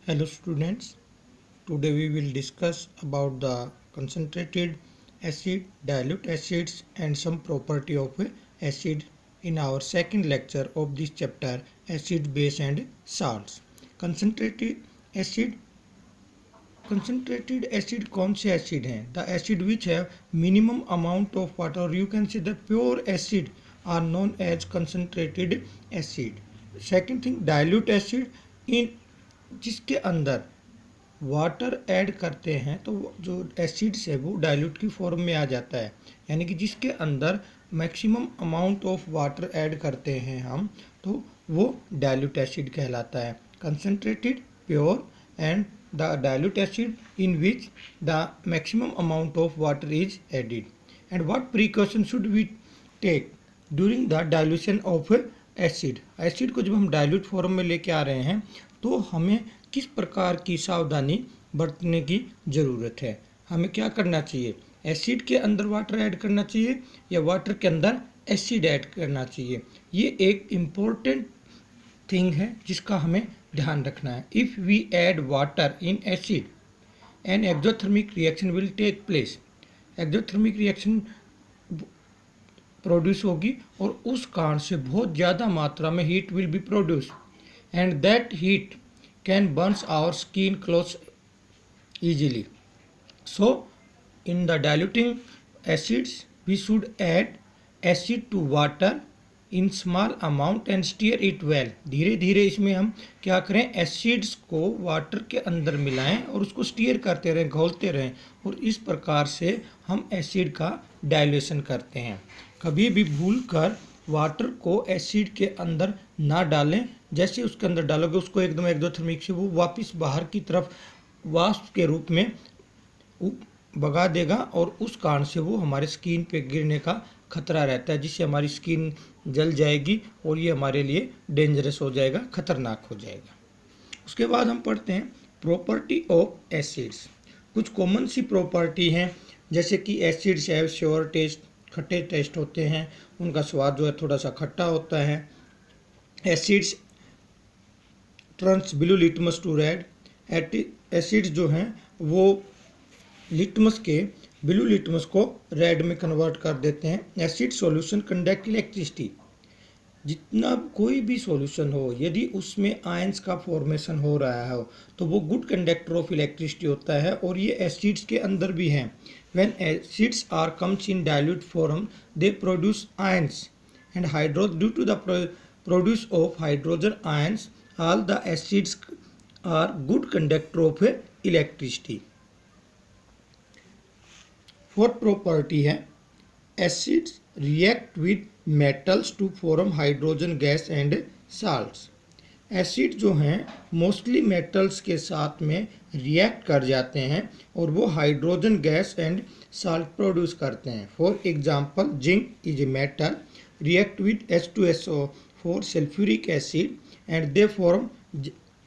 Hello students, today we will discuss about the concentrated acid, dilute acids and some property of acid in our second lecture of this chapter acid, base and salts. Concentrated acid concentrated acid कौन से acid हैं? The acid which have minimum amount of water, or you can say the pure acid are known as concentrated acid. Second thing, dilute acid in जिसके अंदर water add करते हैं तो जो acids है वो डाइल्यूट की फॉर्म में आ जाता है, यानी कि जिसके अंदर maximum amount of water add करते हैं हम तो वो डाइल्यूट एसिड कहलाता है. Concentrated, pure and the dilute acid in which the maximum amount of water is added. And what precaution should we take during the dilution of acid. Acid को जब हम डाइल्यूट फॉर्म में लेके आ रहे हैं तो हमें किस प्रकार की सावधानी बरतने की ज़रूरत है. हमें क्या करना चाहिए, एसिड के अंदर वाटर ऐड करना चाहिए या वाटर के अंदर एसिड ऐड करना चाहिए. ये एक इम्पोर्टेंट थिंग है जिसका हमें ध्यान रखना है. If we add water in acid an exothermic reaction will take place. Exothermic reaction produce होगी और उस कारण से बहुत ज़्यादा मात्रा में heat will be produce and that heat can burns our skin clothes easily. So in the diluting acids we should add acid to water in small amount and stir it well. धीरे धीरे इसमें हम क्या करें, acids को water के अंदर मिलाएं और उसको स्टीयर करते रहें, घोलते रहें और इस प्रकार से हम एसिड का डाइल्यूशन करते हैं. कभी भी भूल कर वाटर को एसिड के अंदर ना डालें. जैसे उसके अंदर डालोगे उसको एकदम एक्सोथर्मिक से वो वापस बाहर की तरफ वाष्प के रूप में भगा देगा और उस कारण से वो हमारे स्किन पे गिरने का खतरा रहता है, जिससे हमारी स्किन जल जाएगी और ये हमारे लिए डेंजरस हो जाएगा, खतरनाक हो जाएगा. उसके बाद हम पढ़ते हैं प्रॉपर्टी ऑफ एसिड्स. कुछ कॉमन सी प्रॉपर्टी हैं जैसे कि एसिड्स हैव श्योर टेस्ट, खट्टे टेस्ट होते हैं, उनका स्वाद जो है थोड़ा सा खट्टा होता है. Acids turns blue litmus to red. Acids जो हैं वो लिटमस के ब्लू लिटमस को रेड में कन्वर्ट कर देते हैं. Acid solution conduct electricity. जितना कोई भी सॉल्यूशन हो यदि उसमें आयंस का फॉर्मेशन हो रहा हो तो वो गुड कंडक्टर ऑफ इलेक्ट्रिसिटी होता है और ये एसिड्स के अंदर भी हैं. When acids are comes in dilute form they produce ions and hydrogen. Due to the produce of hydrogen ions all the acids are good conductor of electricity. Fourth property है acids react with metals to form hydrogen gas and salts. Acid जो हैं mostly metals के साथ में react कर जाते हैं और वो hydrogen gas and salt produce करते हैं. For example zinc is a metal react with H2SO4 sulphuric acid and they form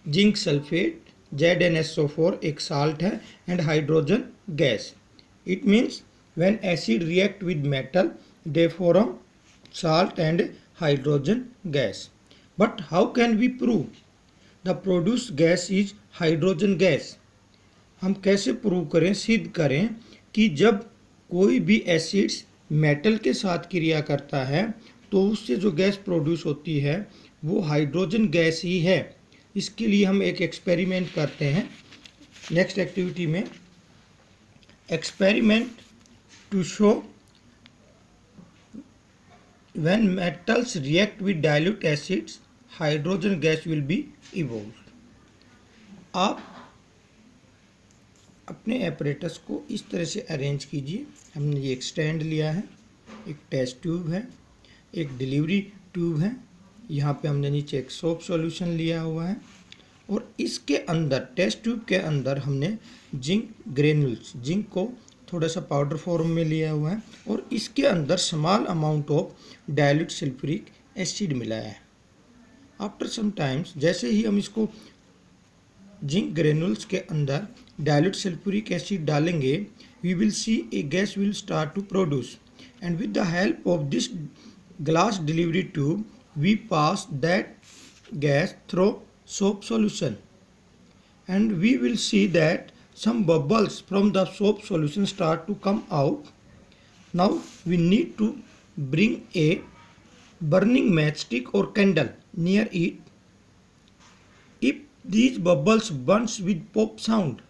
zinc sulphate. ZnSO4 एक साल्ट है and hydrogen gas. It means when acid react with metal they form salt and hydrogen gas. But how can we prove the produce gas is hydrogen gas. हम कैसे prove करें, सिद्ध करें कि जब कोई भी एसिड्स मेटल के साथ क्रिया करता है तो उससे जो गैस प्रोड्यूस होती है वो हाइड्रोजन गैस ही है. इसके लिए हम एक एक्सपेरिमेंट करते हैं नेक्स्ट एक्टिविटी में. Experiment to show when metals react with dilute acids hydrogen gas will be evolved. आप अपने एपरेटस को इस तरह से अरेंज कीजिए. हमने ये एक स्टैंड लिया है, एक टेस्ट ट्यूब है, एक डिलीवरी ट्यूब है, यहाँ पे हमने नीचे एक सोप सॉल्यूशन लिया हुआ है और इसके अंदर टेस्ट ट्यूब के अंदर हमने जिंक ग्रेन्यूल्स, जिंक को थोड़ा सा पाउडर फॉर्म में लिया हुआ है और इसके अंदर small amount of dilute sulphuric acid मिलाया है. आफ्टर सम टाइम्स जैसे ही हम इसको जिंक ग्रेन्यूल्स के अंदर डाइल्यूट सल्फ्यूरिक एसिड डालेंगे we will see a gas will start to produce and with the help of this glass delivery tube we pass that gas through soap solution. and we will see that some bubbles from the soap solution start to come out. Now we need to bring a burning matchstick or candle near it. If these bubbles burns with pop sound,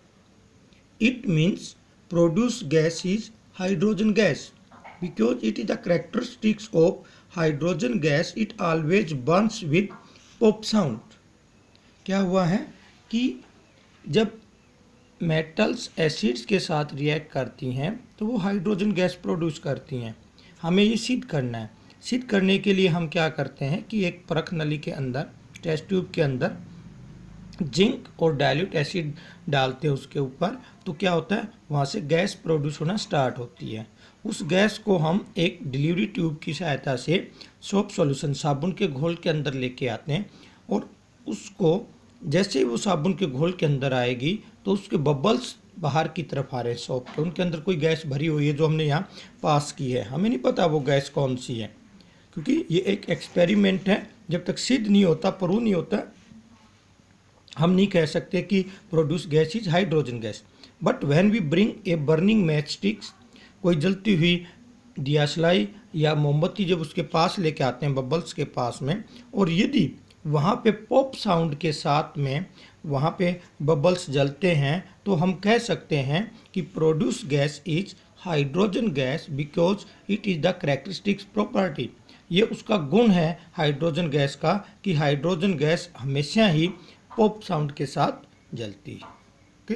it means produced gas is hydrogen gas. Because it is the characteristics of hydrogen gas, it always burns with pop sound. क्या हुआ है कि जब metals acids के साथ react करती हैं तो वो हाइड्रोजन गैस प्रोड्यूस करती हैं। हमें ये सिद्ध करना है। सिद्ध करने के लिए हम क्या करते हैं कि एक परख नली के अंदर, टेस्ट ट्यूब के अंदर जिंक और डाइल्यूट एसिड डालते हैं उसके ऊपर, तो क्या होता है, वहाँ से गैस प्रोड्यूस होना स्टार्ट होती है। उस गैस को हम एक डिलीवरी ट्यूब की सहायता से सोप सॉल्यूशन, साबुन के घोल के अंदर लेके आते हैं, और उसको जैसे ही वो साबुन के घोल के अंदर आएगी तो उसके बबल्स बाहर की तरफ आ रहे हैं सोप के, उनके अंदर कोई गैस भरी हुई है जो हमने यहाँ पास की है। हमें नहीं पता वो गैस कौन सी है, क्योंकि ये एक एक्सपेरिमेंट है। जब तक सिद्ध नहीं होता, प्रूव नहीं होता, हम नहीं कह सकते कि produce gas is hydrogen gas. But when we bring a burning match sticks, कोई जलती हुई दियासलाई या मोमबत्ती जब उसके पास लेके आते हैं बबल्स के पास में, और यदि वहाँ पे पॉप साउंड के साथ में वहाँ पे बबल्स जलते हैं, तो हम कह सकते हैं कि produce gas is hydrogen gas because it is the characteristics property. ये उसका गुण है हाइड्रोजन गैस का कि हाइड्रोजन गैस हमेशा ही पॉप साउंड के साथ जलती है। ओके।